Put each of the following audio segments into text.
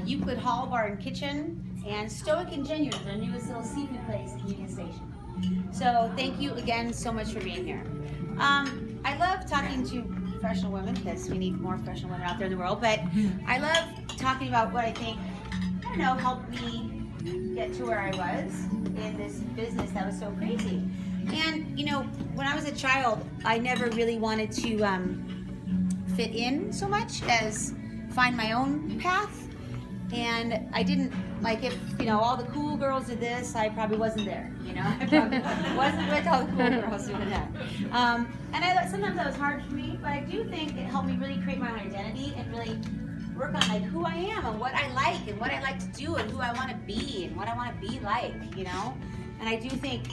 Euclid Hall Bar and Kitchen, and Stoic and Genuine, our newest little seafood place in Union Station. So thank you again so much for being here. I love talking to professional women because we need more professional women out there in the world, but I love talking about what I think, helped me get to where I was in this business that was so crazy. And, when I was a child, I never really wanted to fit in so much as find my own path. And I didn't, if, all the cool girls did this, I probably wasn't there, I probably wasn't with all the cool girls doing that. And sometimes that was hard for me, but I do think it helped me really create my own identity and really work on who I am and what I like and what I like to do and who I want to be and what I want to be like, And I do think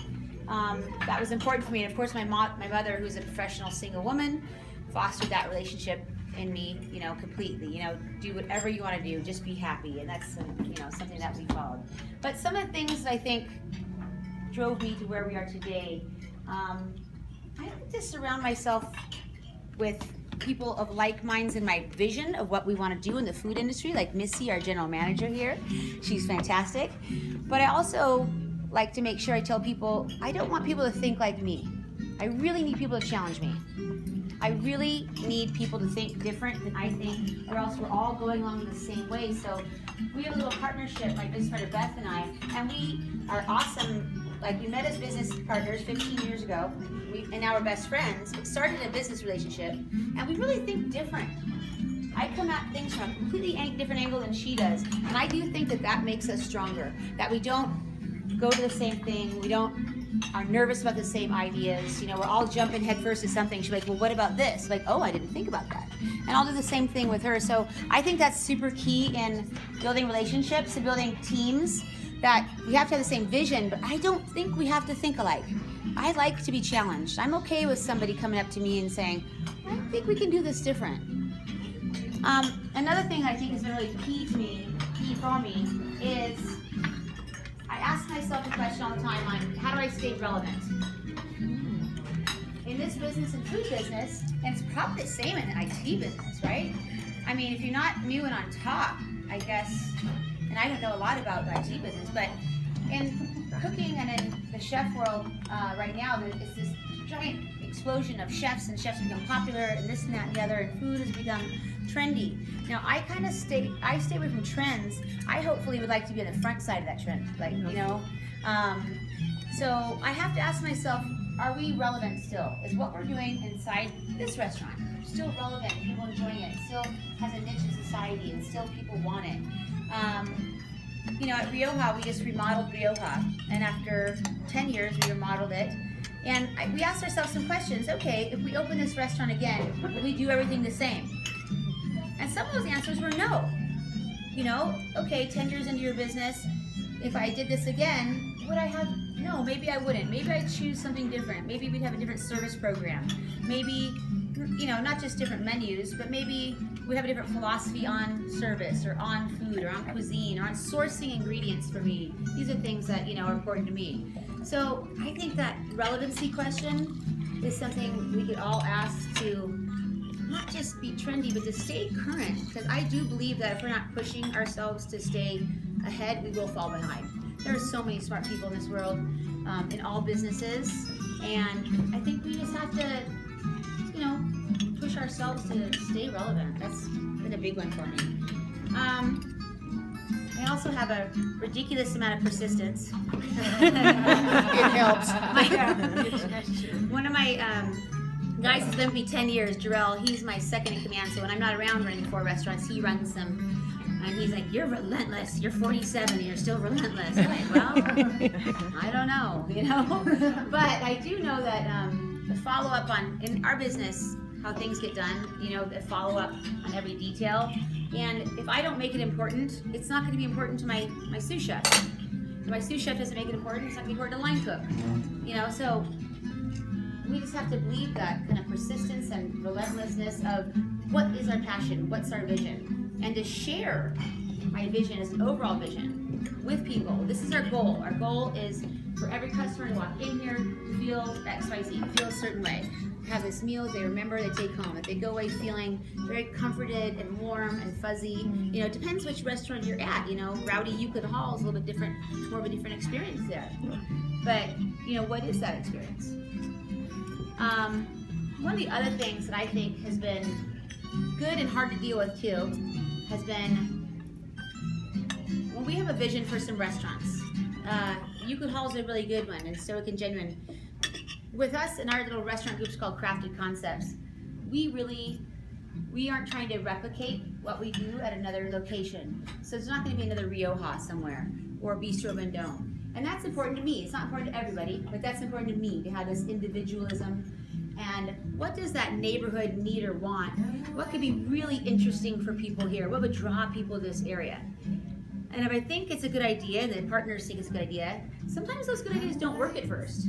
that was important for me. And of course, my mother, who's a professional single woman, fostered that relationship in me, completely. Do whatever you want to do, just be happy, and that's something that we followed. But some of the things I think drove me to where we are today. I like to surround myself with people of like minds in my vision of what we want to do in the food industry, like Missy, our general manager here. She's fantastic. But I also like to make sure I tell people I don't want people to think like me. I really need people to challenge me. I really need people to think different than I think, or else we're all going along the same way. So we have a little partnership, my business partner Beth and I, and we are awesome. We met as business partners 15 years ago, and now we're best friends. We started a business relationship, and we really think different. I come at things from a completely different angle than she does, and I do think that makes us stronger, that we don't go to the same thing, we are nervous about the same ideas, we're all jumping headfirst at something. She's like, well, what about this? Oh, I didn't think about that. And I'll do the same thing with her. So I think that's super key in building relationships and building teams, that we have to have the same vision, but I don't think we have to think alike. I like to be challenged. I'm okay with somebody coming up to me and saying, I think we can do this different. Another thing I think has been really key for me, is I ask myself a question all the time on how do I stay relevant? In this business and food business, and it's probably the same in the IT business, right? I mean, if you're not new and on top, I guess, and I don't know a lot about the IT business, but in cooking and in the chef world right now, it's this giant explosion of chefs, and chefs become popular, and this and that and the other, and food has become trendy. Now, I stay away from trends. I hopefully would like to be on the front side of that trend, so I have to ask myself, are we relevant still? Is what we're doing inside this restaurant still relevant? People enjoying it? It still has a niche in society, and still people want it. At Rioja, we just remodeled Rioja, and after 10 years, we remodeled it. And we asked ourselves some questions. Okay, if we open this restaurant again, will we do everything the same? And some of those answers were no. Okay, 10 years into your business, if I did this again, would I have? No, maybe I wouldn't. Maybe I'd choose something different. Maybe we'd have a different service program. Maybe, not just different menus, but maybe we have a different philosophy on service, or on food, or on cuisine, or on sourcing ingredients for me. These are things that, are important to me. So I think that relevancy question is something we could all ask to not just be trendy, but to stay current. Because I do believe that if we're not pushing ourselves to stay ahead, we will fall behind. There are so many smart people in this world, in all businesses, and I think we just have to, push ourselves to stay relevant. That's been a big one for me. I also have a ridiculous amount of persistence. It helps. One of my guys has been with me 10 years, Jarrell, he's my second in command, so when I'm not around running 4 restaurants, he runs them. And he's like, you're relentless, you're 47 and you're still relentless. I'm like, well, I don't know, But I do know that the follow-up in our business, how things get done, the follow-up on every detail. And if I don't make it important, it's not going to be important to my sous chef. If my sous chef doesn't make it important, it's not going to be important to line cook. So we just have to believe that kind of persistence and relentlessness of what is our passion, what's our vision, and to share my vision as an overall vision with people. This is our goal. Our goal is for every customer to walk in here to feel XYZ, feel a certain way. Have this meal they remember, they take home, that they go away feeling very comforted and warm and fuzzy. You know, it depends which restaurant you're at. You know, Rowdy Euclid Hall is a little bit different, more of a different experience there. But, you know, what is that experience? One of the other things that I think has been good and hard to deal with too has been when we have a vision for some restaurants. Euclid Hall is a really good one, and Stoic and Genuine. With us in our little restaurant groups called Crafted Concepts, we aren't trying to replicate what we do at another location. So it's not going to be another Rioja somewhere or Bistro Vendome. And that's important to me. It's not important to everybody, but that's important to me to have this individualism. And what does that neighborhood need or want? What could be really interesting for people here? What would draw people to this area? And if I think it's a good idea, and the partners think it's a good idea, sometimes those good ideas don't work at first.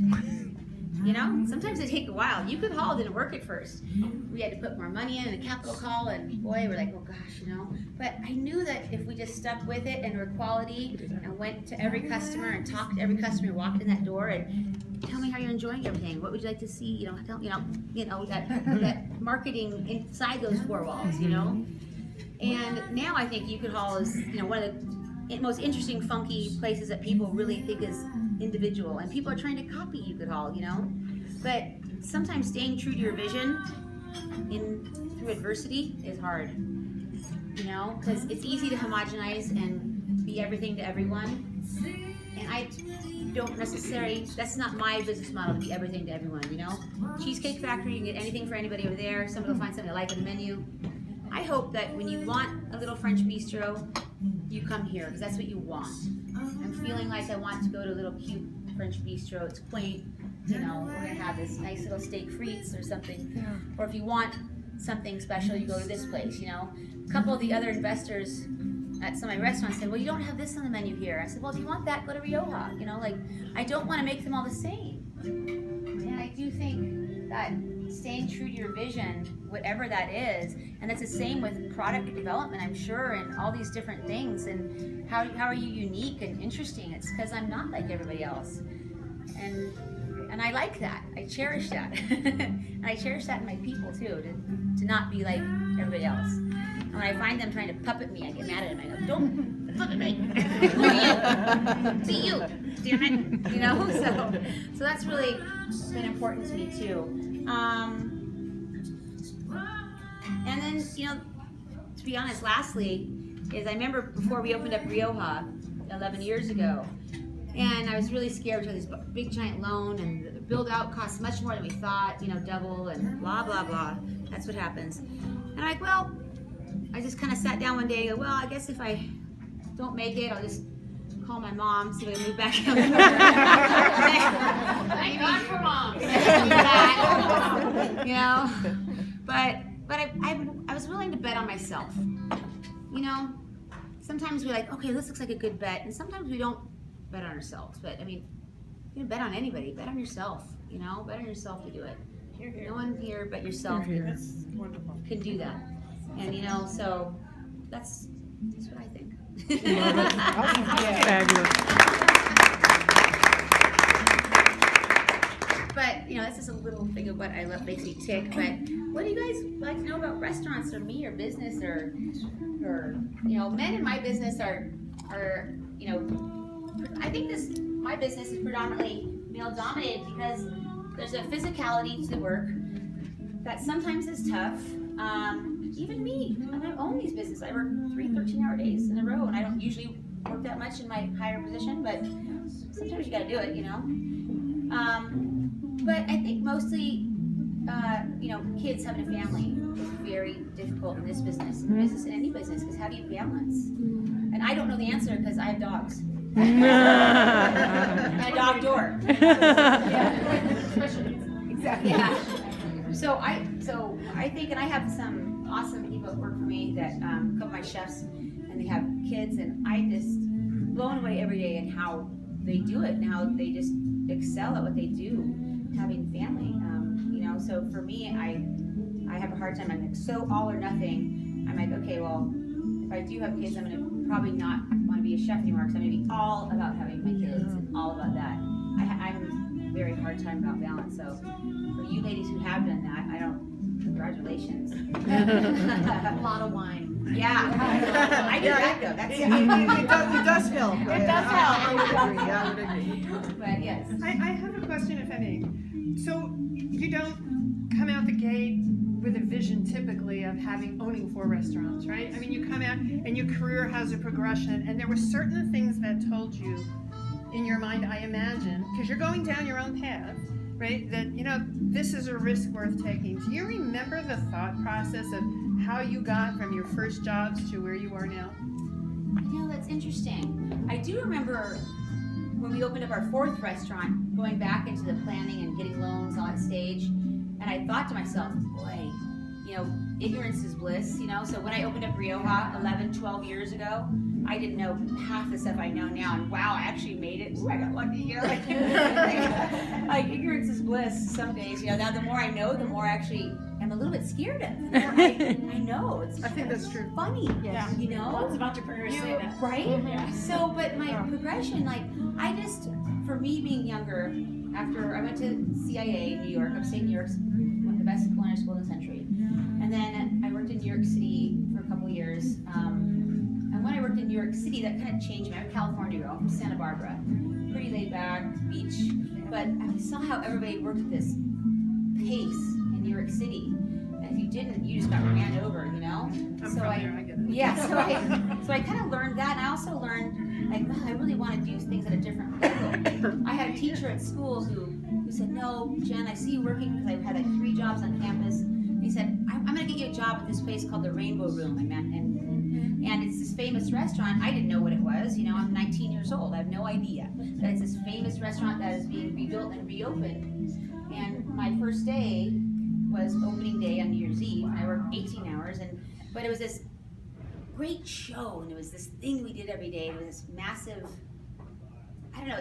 You know, sometimes they take a while. Euclid Hall didn't work at first. We had to put more money in and a capital call, and boy, we're like, oh gosh, you know. But I knew that if we just stuck with it and were quality and went to every customer and talked to every customer, walked in that door and tell me how you're enjoying everything. What would you like to see? You know, that marketing inside those four walls. You know. And now I think Euclid Hall is, you know, one of the most interesting, funky places that people really think is individual, and people are trying to copy Euclid Hall, you know. But sometimes staying true to your vision through adversity is hard, you know, because it's easy to homogenize and be everything to everyone. And I don't necessarily, that's not my business model to be everything to everyone, you know. Cheesecake Factory, you can get anything for anybody over there. Somebody will find something they like in the menu. I hope that when you want a little French bistro, you come here because that's what you want. I'm feeling like I want to go to a little cute French bistro. It's quaint, you know. We're gonna have this nice little steak frites or something. Yeah. Or if you want something special, you go to this place. You know, a couple of the other investors at some of my restaurants said, "Well, you don't have this on the menu here." I said, "Well, if you want that, go to Rioja." You know, like I don't want to make them all the same. And I do think that staying true to your vision, whatever that is, and it's the same with product development, I'm sure, and all these different things. And how are you unique and interesting? It's because I'm not like everybody else, and I like that. I cherish that, and I cherish that in my people too, to not be like everybody else. And when I find them trying to puppet me, I get mad at them. I go, "Don't puppet me! Be you, damn it!" You know. So that's really been important to me too. And then, you know, to be honest, lastly, is I remember before we opened up Rioja 11 years ago, and I was really scared with this big giant loan, and the build out costs much more than we thought, you know, double and blah, blah, blah. That's what happens. And I'm like, well, I just kind of sat down one day and go, well, I guess if I don't make it, I'll just call my mom, see if I can move back. Thank God for moms. You know, but I was willing to bet on myself. You know, sometimes we're like, okay, this looks like a good bet, and sometimes we don't bet on ourselves. But I mean, you can bet on anybody. Bet on yourself. You know, bet on yourself to do it. No one here but yourself can do that. And you know, so that's what I think. But you know, that's just a little thing of what I love, makes me tick. But what do you guys like to know about restaurants or me or business or you know, men in my business are you know, I think my business is predominantly male dominated because there's a physicality to the work that sometimes is tough. Even me, I own these businesses. I work 3 13-hour days in a row, and I don't usually work that much in my higher position, but sometimes you gotta do it, you know. But I think mostly, you know, kids having a family is very difficult in this business, in any business, because how do you balance? And I don't know the answer because I have dogs. And a dog door. Exactly. Yeah. So I think, and I have some awesome people that work for me that a couple of my chefs, and they have kids, and I just blown away every day in how they do it and how they just excel at what they do, having family. You know, so for me, I have a hard time. I'm like so all or nothing. I'm like, okay, well, if I do have kids, I'm gonna probably not want to be a chef anymore because I'm gonna be all about having my kids and all about that. I'm a very hard time about balance. So for you ladies who have done that, congratulations. A lot of wine. Yeah. I do that though. That's It does help. It does help. I would agree. I would agree. But yes. I have a question, if I may. So you don't come out the gate with a vision typically of owning 4 restaurants, right? I mean, you come out and your career has a progression, and there were certain things that told you in your mind, I imagine, because you're going down your own path, right? That, this is a risk worth taking. Do you remember the thought process of how you got from your first jobs to where you are now? That's interesting. I do remember when we opened up our 4th restaurant, going back into the planning and getting loans on that stage, and I thought to myself, boy, ignorance is bliss, So when I opened up Rioja 11, 12 years ago, I didn't know half the stuff I know now, and wow, I actually made it. Ooh, I got lucky, like ignorance is bliss some days, Now the more I know, the more actually I'm a little bit scared of. The more I know. I think that's true. Funny, Yes. Lots of entrepreneurs say that. Right? Yeah. So, but my progression, for me being younger, after I went to CIA in New York, upstate New York, one of the best culinary schools in the country. And then I worked in New York City for a couple of years. And when I worked in New York City, that kind of changed me. I'm a California girl from Santa Barbara. Pretty laid back, beach. But I saw how everybody worked at this pace in New York City. And if you didn't, you just got ran over, I'm from there, I get it. Yeah, so I kind of learned that, and I also learned, I really want to do things at a different level. I had a teacher at school who said, no, Jen, I see you working, because I've had 3 jobs on campus. And he said, I'm going to get you a job at this place called the Rainbow Room, and it's this famous restaurant. I didn't know what it was, I'm 19 years old, I have no idea. But it's this famous restaurant that is being rebuilt and reopened. And my first day was opening day on New Year's Eve, and I worked 18 hours, but it was this great show, and it was this thing we did every day. It was this massive,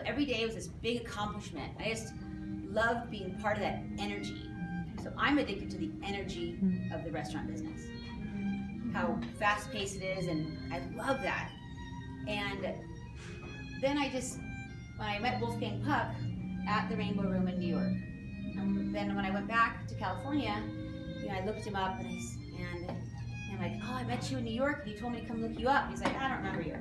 every day was this big accomplishment. I just loved being part of that energy. So I'm addicted to the energy of the restaurant business. How fast-paced it is, and I love that. And then when I met Wolfgang Puck at the Rainbow Room in New York, and then when I went back to California, I looked him up, and I'm like, oh, I met you in New York, and he told me to come look you up. He's like, I don't remember you.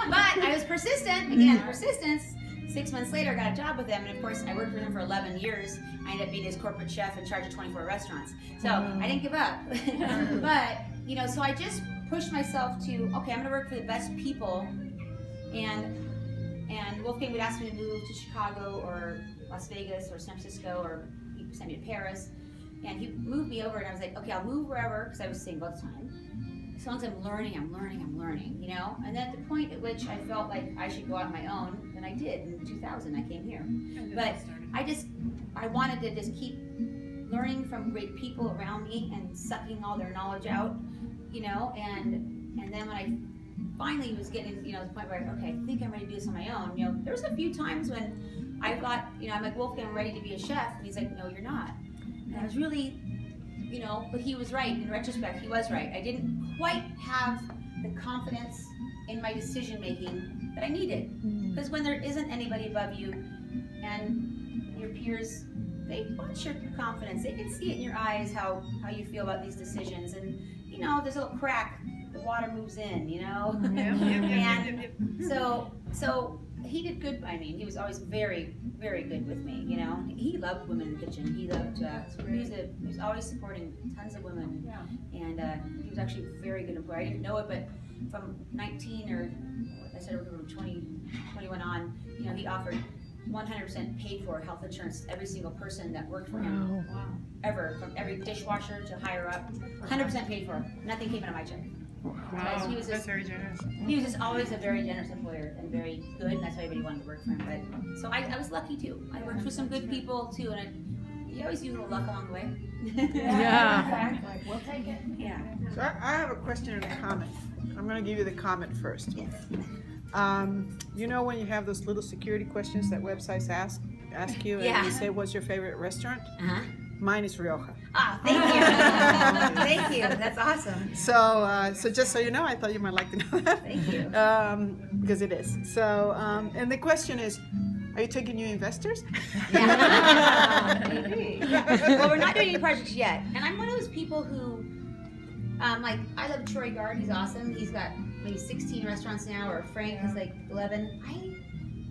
But I was persistent. Again, persistence. 6 months later, I got a job with him, and of course, I worked with him for 11 years. I ended up being his corporate chef in charge of 24 restaurants. So I didn't give up. But, so I just pushed myself to, okay, I'm going to work for the best people. And Wolfgang would ask me to move to Chicago or Las Vegas or San Francisco, or he sent me to Paris. And he moved me over, and I was like, okay, I'll move wherever, because I was single at the time. As long as I'm learning, And then at the point at which I felt like I should go out on my own, then I did. In 2000, I came here. But I wanted to just keep learning from great people around me and sucking all their knowledge out, And then when I finally was getting, to the point where, okay, I think I'm ready to do this on my own. There was a few times when I thought, I'm like, Wolfgang, I'm ready to be a chef. And he's like, no, you're not. And I was really, but he was right. In retrospect, he was right. I didn't quite have the confidence in my decision making that I needed. Because when there isn't anybody above you and your peers, they watch your confidence. They can see it in your eyes how you feel about these decisions. And, there's a little crack, the water moves in, And so he did good by me. He was always very, very good with me, He loved women in the kitchen. He loved, he was always supporting tons of women. And he was actually a very good employee. I didn't know it, but from 19 or, I said from 20, 21 on, he offered 100% paid for health insurance to every single person that worked for him. Wow. Ever, from every dishwasher to higher up, 100% paid for. Nothing came out of my check. Wow, that's very generous. He was just always a very generous employer and very good, and that's why everybody wanted to work for him. But so I was lucky too. I worked with some good people too, and you always use a little luck along the way. Yeah. Exactly. We'll take it. Yeah. So I have a question and a comment. I'm going to give you the comment first. Yes. When you have those little security questions that websites ask you, and Yeah. you say, what's your favorite restaurant? Uh-huh. Mine is Rioja. Ah, thank you. Thank you. That's awesome. So just so you know, I thought you might like to know that. Thank you. Because it is. So, and the question is, are you taking new investors? Yeah. Maybe. Well, we're not doing any projects yet, and I'm one of those people who, like, I love Troy Gard. He's awesome. He's got maybe 16 restaurants now, or Frank has like 11.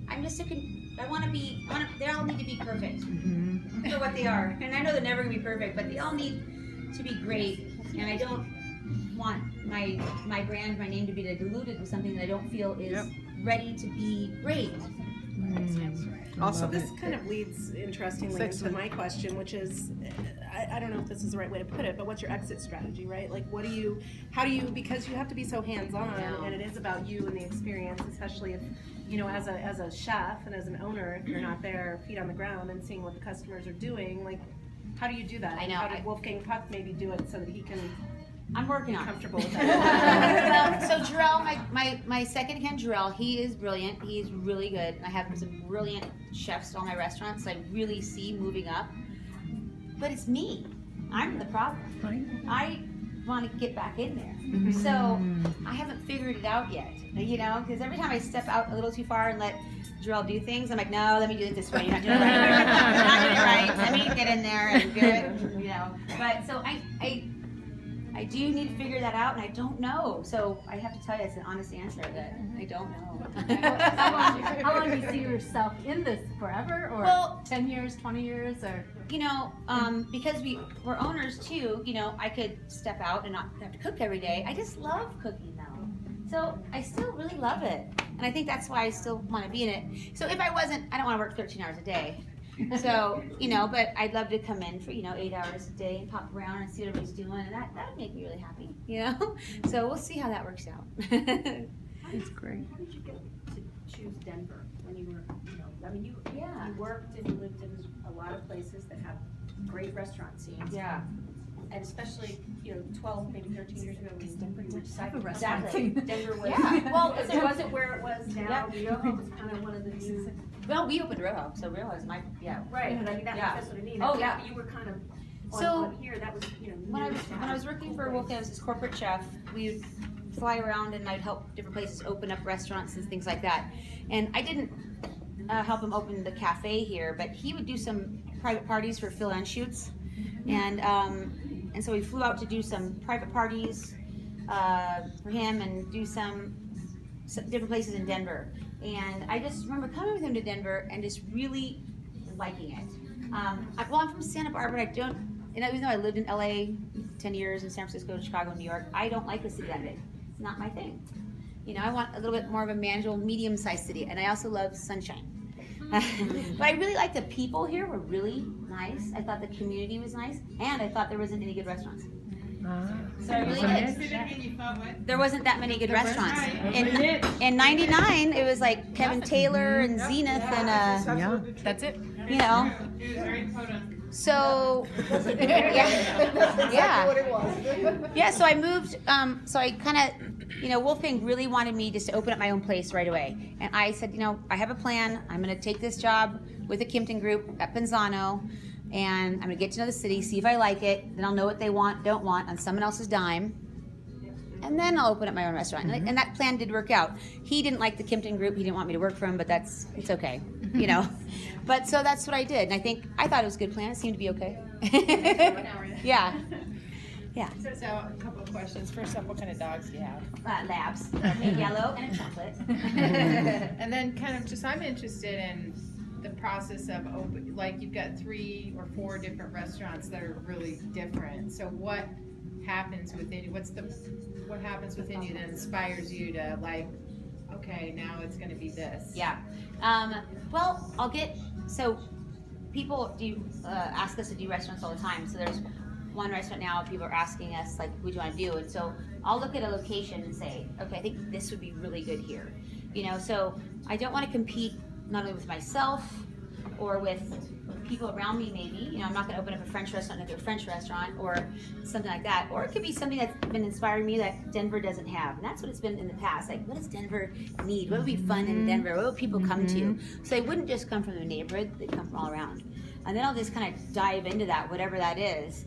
I'm just I want to be. They all need to be perfect for what they are, and I know they're never gonna be perfect, but they all need to be great. And I don't want my brand, my name to be diluted with something that I don't feel is ready to be great. Awesome. This kind of leads interestingly into Excellent. my question, which is, I don't know if this is the right way to put it, but what's your exit strategy, right? Like, how do you, because you have to be so hands-on, and it is about you and the experience, especially if, you know, as a chef and as an owner, if you're not there, feet on the ground and seeing what the customers are doing, like, how do you do that? I know. How did Wolfgang Puck maybe do it so that he can I'm working be on it. comfortable with that? Well, so Jarrell, my second hand Jarrell, he is brilliant. He's really good. And I have some brilliant chefs at all my restaurants I really see moving up. But it's me. I'm the problem. I want to get back in there. So I haven't figured it out yet. You know, because every time I step out a little too far and let Jarrell do things, I'm like, no, let me do it this way. You're not doing it right. You're not doing it right. Let me get in there and do it. You know. But so I do need to figure that out, and I don't know. So I have to tell you, it's an honest answer that I don't know. How long do you see yourself in this? Forever, or Well, 10 years, 20 years, or? you know, because we're owners too, you know, I could step out and not have to cook every day. I just love cooking though. So I still really love it. And I think that's why I still want to be in it. So if I wasn't, I don't want to work 13 hours a day. So, you know, but I'd love to come in for, 8 hours a day and pop around and see what everybody's doing. And that would make me really happy, you know? So we'll see how that works out. That's great. How did you get to choose Denver when you were, I mean, you Yeah. worked and lived in a lot of places that have great restaurant scenes. Yeah. And especially, 12, maybe 13 years ago, when you decided to Exactly. Denver was, Yeah. well, it wasn't where it was now. Rioja was kind of one of the new. Well, we opened Rioja, so Rioja is Right, but I mean, Yeah. that's what I mean. Oh, yeah. You were kind of So, on here, that was, When I was working for Wolfgang as his corporate chef, we would fly around and I'd help different places open up restaurants and things like that. And I didn't help him open the cafe here, but he would do some private parties for Phil Anschutz. And so we flew out to do some private parties for him and do some different places in Denver. And I just remember coming with him to Denver and just really liking it. I'm from Santa Barbara. And even though I lived in LA 10 years, in San Francisco, Chicago, New York, I don't like the city that big. It's not my thing. I want a little bit more of a manageable, medium-sized city. And I also love sunshine. But I really liked the people here were really nice. I thought the community was nice. And I thought there wasn't any good restaurants. So I really did. There wasn't that many good restaurants. In '99, it was like Kevin Taylor and Zenith and That's it. So yeah. So I moved. So I kind of, Wolfgang really wanted me just to open up my own place right away, and I said, I have a plan. I'm going to take this job with the Kimpton Group at Penzano. And I'm gonna get to know the city, see if I like it. Then I'll know what they want, don't want on someone else's dime. And then I'll open up my own restaurant. And that plan did work out. He didn't like the Kimpton Group. He didn't want me to work for him, but it's okay, But so that's what I did. And I thought it was a good plan. It seemed to be okay. Yeah. So a couple of questions. First off, what kind of dogs do you have? Labs, a yellow and a chocolate. And then kind of just, I'm interested in the process of you've got 3 or 4 different restaurants that are really different. So what happens within you? What happens within you that inspires you to okay, now it's going to be this? Yeah. Well, so people do ask us to do restaurants all the time. So there's one restaurant now, people are asking us, what do you want to do? And so I'll look at a location and say, okay, I think this would be really good here. So I don't want to compete not only with myself or with people around me maybe. I'm not going to open up a French restaurant and do a French restaurant or something like that. Or it could be something that's been inspiring me that Denver doesn't have. And that's what it's been in the past. What does Denver need? What would be fun in Denver? What would people come to? So they wouldn't just come from the neighborhood, they'd come from all around. and then I'll just kind of dive into that, whatever that is.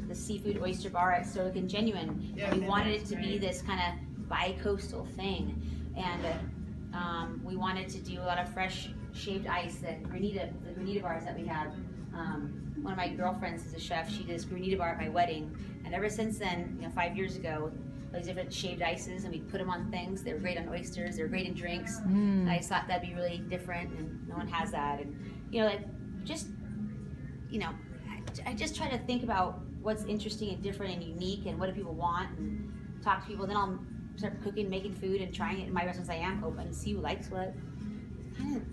The seafood oyster bar at Stoic and Genuine. We wanted it to be this kind of bi-coastal thing, and we wanted to do a lot of fresh shaved ice. The granita bars that we have. One of my girlfriends is a chef. She did this granita bar at my wedding, and ever since then, 5 years ago, those different shaved ices, and we put them on things. They were great on oysters. They were great in drinks. And I just thought that'd be really different, and no one has that. And I just try to think about what's interesting and different and unique, and what do people want, and talk to people. Then I'll start cooking, making food, and trying it in my restaurants. I am open and see who likes what. Kind of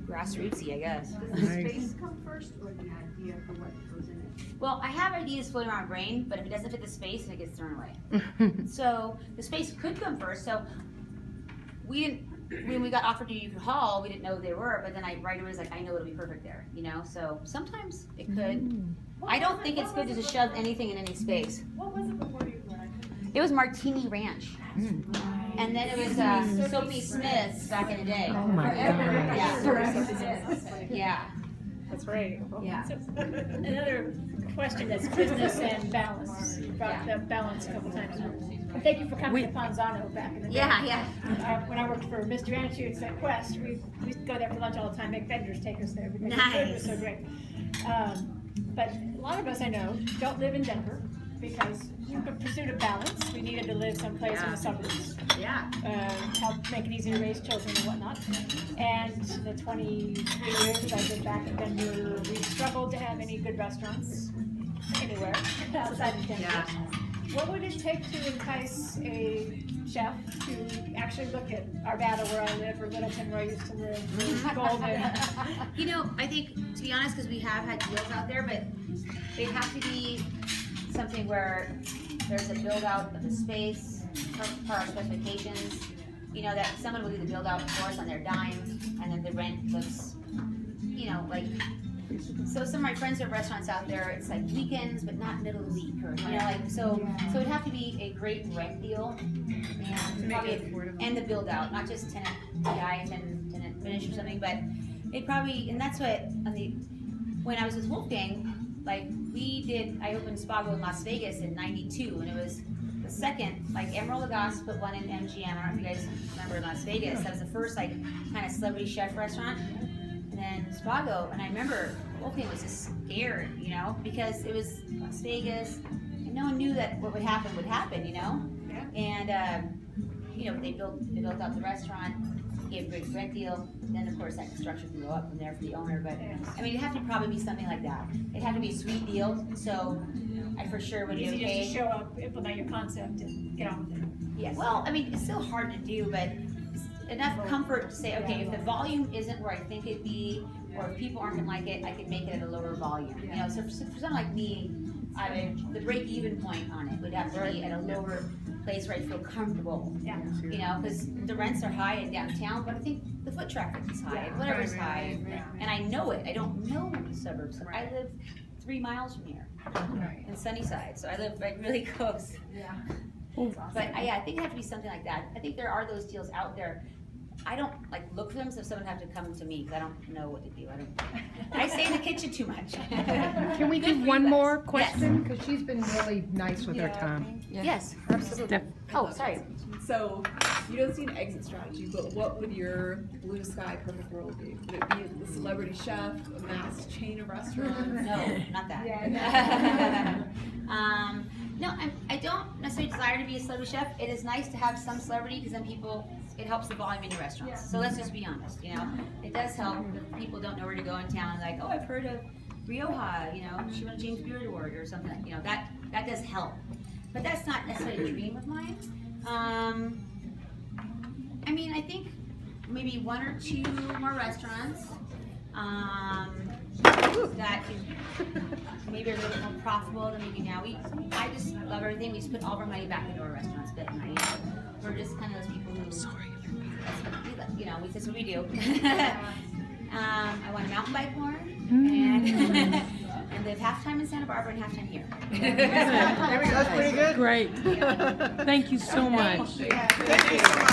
grassrootsy, I guess. Does the space come first, or the idea for what goes in it? Well, I have ideas floating around my brain, but if it doesn't fit the space, it gets thrown away. So the space could come first. So we didn't. When we got offered to Euclid Hall, we didn't know who they were, but then right away was like, I know it'll be perfect there, So sometimes it could. I don't think it's good to just shove anything in any space. What was it before you were? It was Martini Ranch. And then it was Sophie Smith's back in the day. Oh my God. Yeah. Yeah. That's right. Yeah. So, another question that's business and balance. You brought the balance a couple times. And thank you for coming to Ponzano back in the day. Yeah. When I worked for Mr. Anschutz at Quest, we used to go there for lunch all the time, make vendors take us there because the food was so great. But a lot of us I know don't live in Denver because in pursuit of balance, we needed to live someplace in the suburbs. Yeah. Help make it easy to raise children and whatnot. And the 23 years I've been back in Denver, we've struggled to have any good restaurants anywhere outside of Denver. Yeah. What would it take to entice a chef to actually look at Arvada where I live, or Littleton where I used to live, or Golden? I think, to be honest, because we have had deals out there, but they have to be something where there's a build out of the space per our specifications. That someone will do the build out for us on their dime, and then the rent looks, so some of my friends have restaurants out there, it's like weekends, but not middle of the week, or, so it'd have to be a great rent deal, and probably, and the build out, not just tenant DI, tenant finish or something, but it probably, and that's what, when I was with Wolfgang, I opened Spago in Las Vegas in '92, and it was the second, Emerald Lagasse put one in MGM, I don't know if you guys remember in Las Vegas, that was the first, kind of celebrity chef restaurant. And then Spago, and I remember Wolfgang was just scared, because it was Las Vegas, and no one knew that what would happen, And they built out the restaurant, gave a great rent deal. Then of course that construction can go up from there for the owner. But it'd have to probably be something like that. It'd have to be a sweet deal. So I for sure would be Easy okay. just to show up, implement your concept, and get on with it. Yeah. Well, it's still hard to do, but enough comfort to say, okay, if the volume isn't where I think it'd be, or if people aren't gonna like it, I could make it at a lower volume. So for someone like me, the break-even point on it would have to be at a lower place where I feel comfortable. Yeah. Because the rents are high in downtown, but I think the foot traffic is high, and whatever's high, and I know it. I don't know the suburbs. I live 3 miles from here, in Sunnyside, so I live really close. Yeah. But I think it has to be something like that. I think there are those deals out there. I don't look for them, so someone have to come to me because I don't know what to do. I stay in the kitchen too much. Can we do one more question? Because she's been really nice with her time. Yes, absolutely. Oh, sorry. So, you don't see an exit strategy, but what would your blue sky perfect world be? Would it be the celebrity chef, a mass chain of restaurants? No, not that. No, I don't necessarily desire to be a celebrity chef. It is nice to have some celebrity because then it helps the volume in your restaurants. So let's just be honest, it does help if people don't know where to go in town. Oh, I've heard of Rioja, she won a James Beard Award or something. That does help. But that's not necessarily a dream of mine. I think maybe 1 or 2 more restaurants. That maybe are a little bit more profitable than maybe now. I just love everything. We just put all of our money back into our restaurants, but we're just kind of those people who. That's what we do. I want to mountain bike more and live half time in Santa Barbara and half time here. There we go. That's pretty good. Great. Thank you so much. Thank you so much.